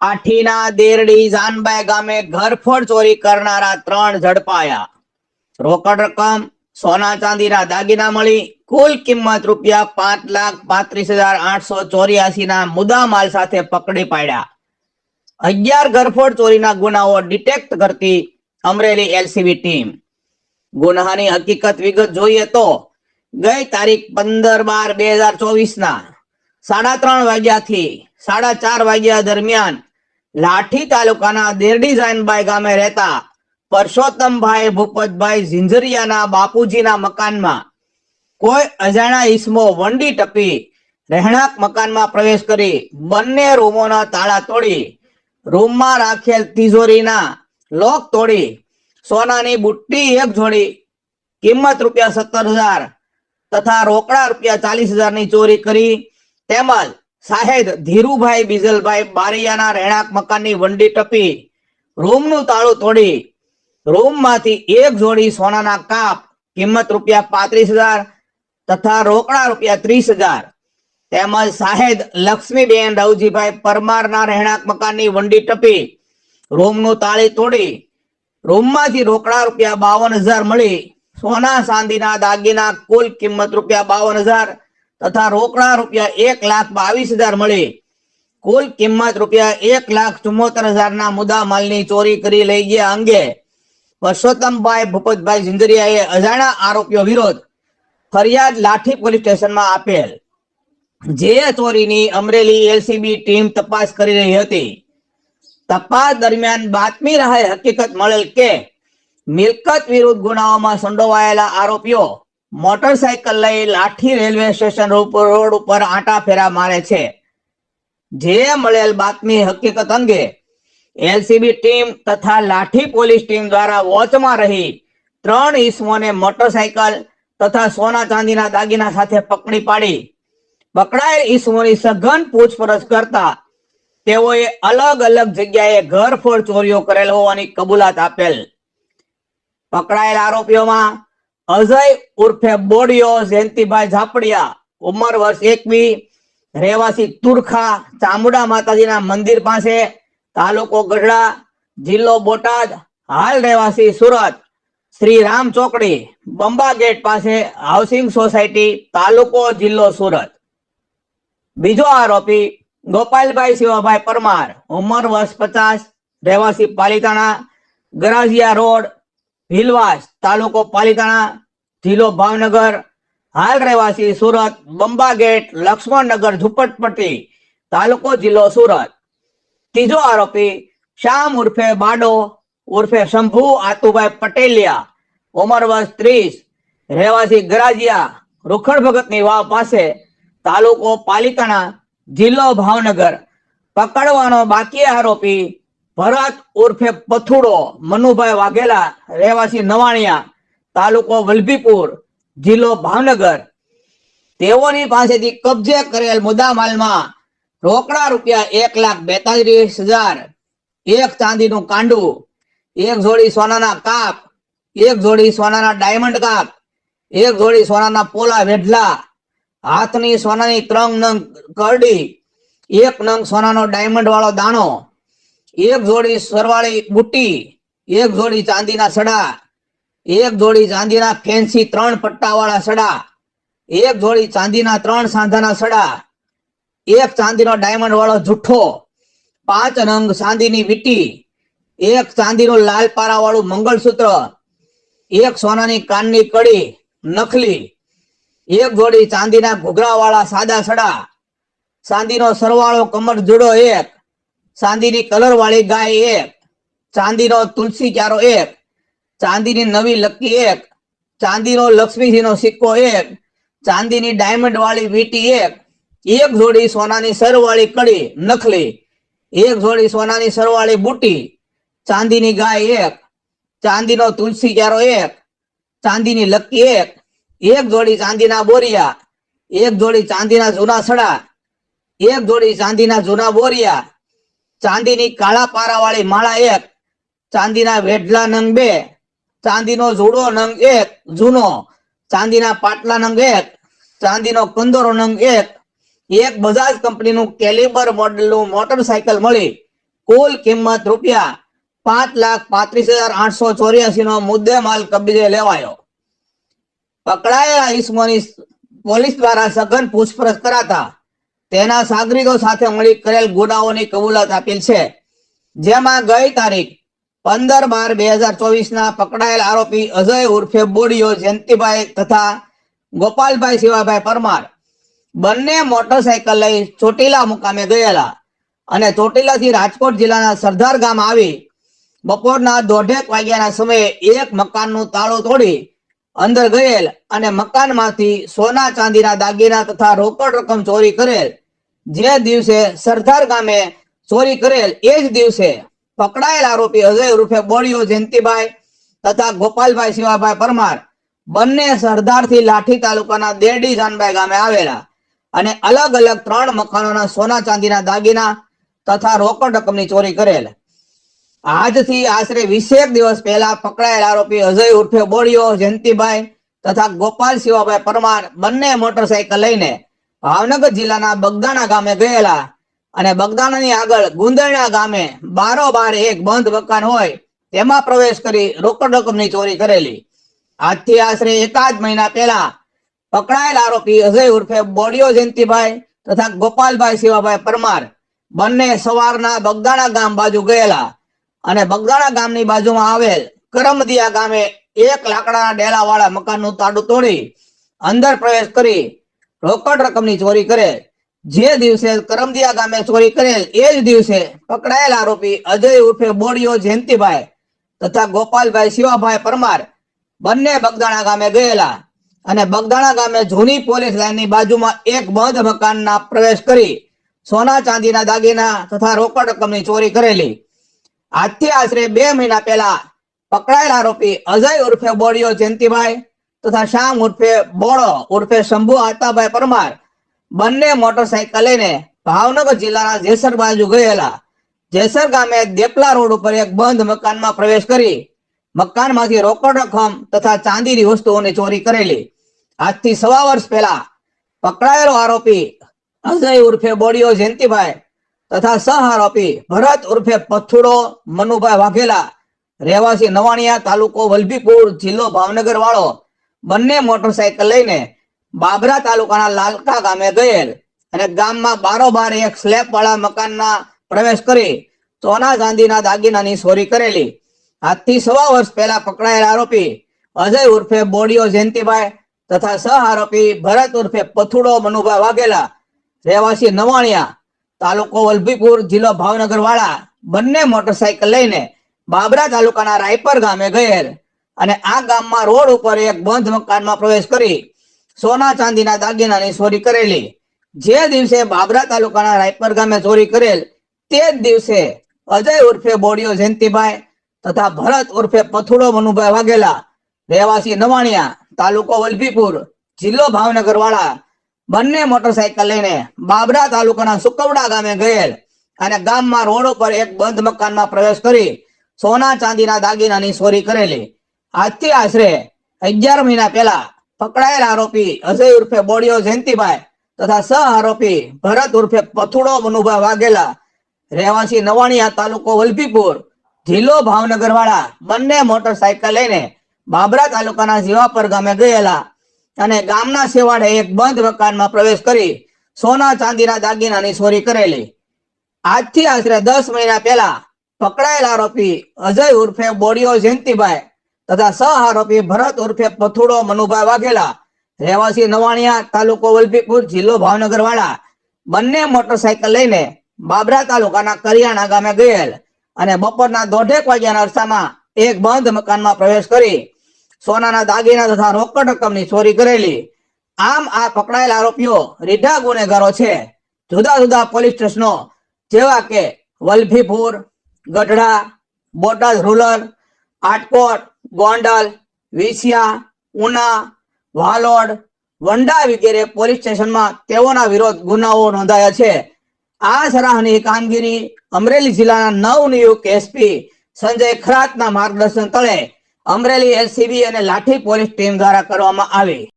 લાઠીના દેરડી જાનબાઈ ગામે ઘરફોડ ચોરી કરનારા 3 ઝડપાયા. રોકડ રકમ, સોના ચાંદીના દાગીના મળી કુલ કિંમત ₹5,35,884 ના મુદ્દામાલ સાથે પકડી પાડ્યા. 11 ઘરફોડ ચોરીના ગુનાઓ ડિટેક્ટ કરતી અમરેલી એલસીબી ટીમ. ગુનાની હકીકત વિગત જોઈએ તો ગઈ તારીખ 15/12/2024 ના 3:30 વાગ્યાથી 4:30 વાગ્યા દરમિયાન લાઠી તાલુકાના દેરડી જાનબાઈ ગામે રહેતા પરસોત્તમભાઈ ભૂપતભાઈ ઝિંઝરિયાના બાપુજીના મકાનમાં કોઈ અજાણ્યા ઈસમો વંડી ટપી રહેણાંક મકાનમાં પ્રવેશ કરી બંને રૂમોના તાળા તોડી રૂમમાં રાખેલ તિજોરીના લોક તોડી સોનાની બુટ્ટી 1 જોડી કિંમત ₹17,000 તથા રોકડા ₹40,000 ની ચોરી કરી તેમજ સાહેદ ધીરુભાઈ બીજલભાઈ બારિયાના રહેણાંક મકાનની વંડી ટપી રૂમનું તાળું તોડી રૂમમાંથી 1 જોડી સોનાના કાપ કિંમત ₹35,000 તથા રોકડા ₹30,000 તેમજ સાહેદ લક્ષ્મીબેન રવજીભાઈ પરમારના રહેણાંક મકાનની વંડી ટપી રૂમનું તાળી તોડી રૂમમાંથી રોકડા ₹52,000 મળી સોના ચાંદીના દાગીના કુલ કિંમત ₹52,000 તથા રોકડા ₹1,22,000 મળી કુલ કિંમત ₹1,74,000 ના મુદ્દા માલની ચોરી કરી લઈ ગયા અંગે પરસોત્તમભાઈ ભૂપતભાઈ ઝિંઝરિયાએ અજાણ્યા આરોપીઓ વિરુદ્ધ ફરિયાદ લાઠી પોલીસ સ્ટેશનમાં આપેલ. જે ચોરીની અમરેલી એલસીબી ટીમ તપાસ કરી રહી હતી. તપાસ દરમિયાન બાતમી રહે હકીકત મળેલ કે મિલકત વિરુદ્ધ ગુનાઓમાં સંડોવાયેલા આરોપીઓ મોટરસાયકલ લઈ લાઠી રેલવે સ્ટેશન રોડ ઉપર આંટા ફેરા મારે છે. જે મળેલ બાતમી હકીકત અંગે એલસીબી ટીમ તથા લાઠી પોલીસ ટીમ દ્વારા વોચમાં રહી 3 ઈસમોને મોટરસાયકલ તથા સોના ચાંદીના દાગીના સાથે પકડી પાડી પકડાયેલ ઈસમોની સઘન પૂછપરછ કરતા તેઓએ અલગ અલગ જગ્યાએ ઘરફોડ ચોરીઓ કરેલ હોવાની કબૂલાત આપેલ. પકડાયેલ આરોપીઓમાં અજય ઉર્ફે બોડિયો જયંતિભાઈ ઝાપડિયા, ઉંમર વર્ષ 21, રહેવાસી તુરખા, ચામુંડા માતાજીના મંદિર પાસે, તાલુકો ગઢડા, જિલ્લો બોટાદ, હાલ રહેવાસી સુરત, શ્રી રામ ચોકડી, બંબા ગેટ પાસે, હાઉસિંગ સોસાયટી, તાલુકો જિલ્લો સુરત. બીજો આરોપી ગોપાલભાઈ શિવાભાઈ પરમાર, ઉંમર વર્ષ 50, રહેવાસી પાલીતાણા, ગરાજિયા રોડ, ભીલવાસ, તાલુકો પાલીતાણા, જિલ્લો ભાવનગર, હાલ રહેવાસી સુરત, બંબા ગેટ, લક્ષ્મણનગર ઝુંપડપટ્ટી, તાલુકો જિલ્લો સુરત. ત્રીજો આરોપી શ્યામ ઉર્ફે બાડો ઉર્ફે શંભુ આતુભાઈ પટેલિયા, ઉંમર વર્ષ 30, રહેવાસી ગરાજિયા, રૂખડ ભગતની વાવ પાસે, તાલુકો પાલીતાણા, જિલ્લો ભાવનગર. પકડવાનો બાકી આરોપી ભરત ઉર્ફે પથુડો મનુભાઈ વાઘેલા, રહેવાસી નવાણિયા, તાલુકો વલભીપુર, જિલ્લો ભાવનગર. તેઓની પાસેથી કબજે કરેલ મુદ્દામાલમાં રોકડા ₹1,42,000, 1 ચાંદીનું કાંડું, 1 જોડી સોનાના કાપ, 1 જોડી સોનાના ડાયમંડ કાપ, 1 જોડી સોનાના પોલા વેઢલા, હાથની સોનાની 3 નંગ કરડી, 1 નંગ સોનાનો ડાયમંડ વાળો દાણો, 1 જોડી સરવાળી બુટ્ટી, 1 જોડી ચાંદીના સડા, 1 જોડી ચાંદીના ફેન્સી 3 પટ્ટાવાળા સડા, 1 જોડી ચાંદીના 3 સાંધાના સડા, 1 ચાંદીનો ડાયમંડ વાળો જુઠ્ઠો, 5 નંગ ચાંદીની વીટી, 1 ચાંદીનું લાલ પારા વાળું મંગળસૂત્ર, 1 સોનાની કાનની કડી નકલી, 1 જોડી ચાંદીના ઘૂઘરા વાળા સાદા સડા, ચાંદીનો સરવાળો કમર જુડો 1, ચાંદીની કલર વાળી ગાય 1, ચાંદીનો તુલસી ક્યારો 1, ચાંદીની નવી લક્કી 1, ચાંદીનો લક્ષ્મીજીનો સિક્કો 1, ચાંદીની ડાયમંડ વાળી વીટી 1 જોડી સોનાની સરવાળી કડી નકલી, 1 જોડી સોનાની સરવાળી બુટી, ચાંદીની ગાય 1, ચાંદીનો તુલસી ક્યારો 1, ચાંદીની લક્કી 1 જોડી ચાંદીના બોરિયા, 1 જોડી ચાંદીના જૂના સડા, 1 જોડી ચાંદીના જૂના બોરિયા, ચાંદીની કાળા પારા વાળી માળા 1, ચાંદીના વેઢલા નંગ 2, ચાંદીનો જોડો નંગ 1 જૂનો, ચાંદીના પાટલા નંગ 1, ચાંદીનો કંદોરો નંગ 1, એક બજાજ કંપનીનું કેલિબર મોડેલનું મોટરસાયકલ મળી કુલ કિંમત ₹5,35,884 નો મુદ્દેમાલ કબજે લેવાયો. પકડાયેલા ઈસમોની પોલીસ દ્વારા સઘન પૂછપરછ કરાતા તેના સાગરીતો સાથે મળી કરેલ ગુનાઓની કબૂલાત આપેલ છે, જેમાં ગઈ તારીખ 15/12/2024 ના પકડાયેલ આરોપી અજય ઉર્ફે બોડિયો જયંતિભાઈ તથા ગોપાલભાઈ શિવાભાઈ પરમાર બંને મોટરસાયકલ લઈ ચોટીલા મુકામે ગયેલા અને ચોટીલાથી રાજકોટ જિલ્લાના સરદાર ગામ આવી બપોરના 1:30 વાગ્યાના સમયે એક મકાનનું તાળું તોડી અંદર ગયેલ અને મકાનમાંથી સોના ચાંદીના દાગીના તથા રોકડ રકમ ચોરી કરેલ. જે દિવસે સરદાર ગામે ચોરી કરેલ એ જ દિવસે પકડાયેલ આરોપી અજય ઉર્ફે બોડિયો જયંતિભાઈ તથા ગોપાલભાઈ શિવાભાઈ પરમાર બંને સરદારથી લાઠી તાલુકાના દેરડી જાનભાઈ ગામે આવેલા અને અલગ અલગ 3 મકાનોના સોના ચાંદીના દાગીના તથા રોકડ રકમની ચોરી કરેલ. આજથી આશરે 20 દિવસ પહેલા પકડાયેલ આરોપી અજય ઉર્ફે બોડિયો જયંતિભાઈ તથા ગોપાલ શિવાભાઈ પરમાર બંને મોટરસાયકલ લઈને ભાવનગર જિલ્લાના બગદાણા ગામે ગયેલા અને બગદાણાની આગળ ગુંદરણા ગામે બારોબાર એક બંધ મકાન હોય તેમાં પ્રવેશ કરી રોકડ રકમની ચોરી કરેલી. આજથી આશરે 1 મહિના પહેલા પકડાયેલ આરોપી અજય ઉર્ફે બોડિયો જયંતિભાઈ તથા ગોપાલભાઈ શિવાભાઈ પરમાર બંને સવારના બગદાણા ગામ બાજુ ગયેલા અને બગદાણા ગામની બાજુમાં આવેલ કરમદિયા ગામે એક લાકડાના ડેલા વાળા મકાનનું તાળું તોડી અંદર પ્રવેશ કરી રોકડ રકમની ચોરી કરેલ. જે દિવસે કરમદિયા ગામે ચોરી કરેલ એ જ દિવસે પકડાયેલ આરોપી અજય ઉર્ફે બોડિયો જયંતિભાઈ તથા ગોપાલભાઈ શિવાભાઈ પરમાર બંને બગદાણા ગામે ગયેલા અને બગદાણા ગામે જૂની પોલીસ લાઈનની બાજુમાં એક બંધ મકાનના પ્રવેશ કરી સોના ચાંદીના દાગીના તથા રોકડ રકમની ચોરી કરેલી. આજથી આશરે 2 મહિના પહેલા પકડાયેલ આરોપી અજય ઉર્ફે બોડિયો જયંતિભાઈ તથા શ્યામ ઉર્ફે બોળો ઉર્ફે શંભુ આતાભાઈ પરમાર બંને મોટરસાયકલ લઈને ભાવનગર જિલ્લાના જેસર બાજુ ગયેલા. જેસર ગામે દેપલા રોડ ઉપર એક બંધ મકાનમાં પ્રવેશ કરી મકાનમાંથી રોકડ રકમ તથા ચાંદીની વસ્તુઓની ચોરી કરેલી. આજથી 1.25 વર્ષ પહેલા પકડાયેલો આરોપી અજય ઉર્ફે બોડિયો જયંતિભાઈ તથા સહ આરોપી ભરત ઉર્ફે પથુડો મનુભાઈ વાઘેલા રહેવાસી નવાણિયા તાલુકો વલભીપુર જિલ્લો ભાવનગર વાળો બંને મોટરસાયકલ લઈને બાબરા તાલુકાના લાલકા ગામે ગયેલ અને ગામમાં બારોબાર એક સ્લેબ વાળા મકાનના પ્રવેશ કરી સોના ચાંદીના દાગીનાની ચોરી કરેલી. આજથી 1.25 વર્ષ પહેલા પકડાયેલ આરોપી અજય ઉર્ફે બોડિયો જયંતિભાઈ તથા સહ આરોપી ભરત ઉર્ફે પથુડો મનુભાઈ વાઘેલા રહેવાસી નવાણિયા તાલુકો વલભીપુર જિલ્લો ભાવનગર વાળા બંને મોટરસાયકલ લઈને બાબરા તાલુકાના રાયપર ગામે ગયેલ અને આ ગામમાં રોડ ઉપર એક બંધ મકાનમાં પ્રવેશ કરી સોના ચાંદીના દાગીનાની ચોરી કરેલી. જે દિવસે બાબરા તાલુકાના રાયપર ગામે ચોરી કરેલ તે જ દિવસે અજય ઉર્ફે બોડિયો જયંતિભાઈ તથા ભરત ઉર્ફે પથુડો મનુભાઈ વાઘેલા રહેવાસી નવાણિયા તાલુકો વલભીપુર જિલ્લો ભાવનગર વાળા બંને મોટરસાયકલ લઈને બાબરા તાલુકાના સુકવડા ગામે ગયેલ અને ગામમાં રોડ ઉપર એક બંધ મકાનમાં પ્રવેશ કરી સોના ચાંદીના દાગીનાની ચોરી કરેલી. આજથી આશરે 11 મહિના પહેલા પકડાયેલ આરોપી અજય ઉર્ફે બોડિયો જયંતિભાઈ તથા સહ આરોપી ભરત ઉર્ફે પથુડો મનુભાઈ વાઘેલા રહેવાસી નવાણિયા તાલુકો વલભીપુર જિલ્લો ભાવનગર વાળા બંને મોટરસાયકલ લઈને બાબરા તાલુકાના જીવાપર ગામે ગયેલા અને ગામના સેવાડે એક બંધ મકાનમાં પ્રવેશ કરી સોના ચાંદીના દાગીનાની ચોરી કરેલી. આજથી આશરે 10 મહિના પહેલા પકડાયેલ આરોપી અજય ઉર્ફે બોડિયો જયંતિભાઈ તથા સહ આરોપી ભરત ઉર્ફે પથુડો મનુભાઈ વાઘેલા રહેવાસી નવાણિયા તાલુકો વલભીપુર જિલ્લો ભાવનગર વાળા બંને મોટરસાયકલ લઈને બાબરા તાલુકાના કરિયાણા ગામે ગયેલ અને બપોરના 1:30 વાગ્યાના અરસામાં એક બંધ મકાનમાં પ્રવેશ કરી સોનાના દાગીના તથા રોકડ રકમની ચોરી કરેલી. આમ આ પકડાયેલ આરોપીઓ રીઢા ગુનેગારો છે. જુદા જુદા પોલીસ સ્ટેશનો જેવા કે વલભીપુર, ગઢડા, બોટાદ રૂરલ, આટકોટ, ગોંડલ, વિસિયા, ઉના, વાલોડ, વંડા વગેરે પોલીસ સ્ટેશનમાં તેઓના વિરોધ ગુનાઓ નોંધાયા છે. આ સરાહનીય કામગીરી અમરેલી જિલ્લાના નવનિયુક્ત એસપી સંજય ખરાતના માર્ગદર્શન તળે અમરેલી એલસીબી અને લાઠી પોલીસ ટીમ દ્વારા કરવામાં આવી.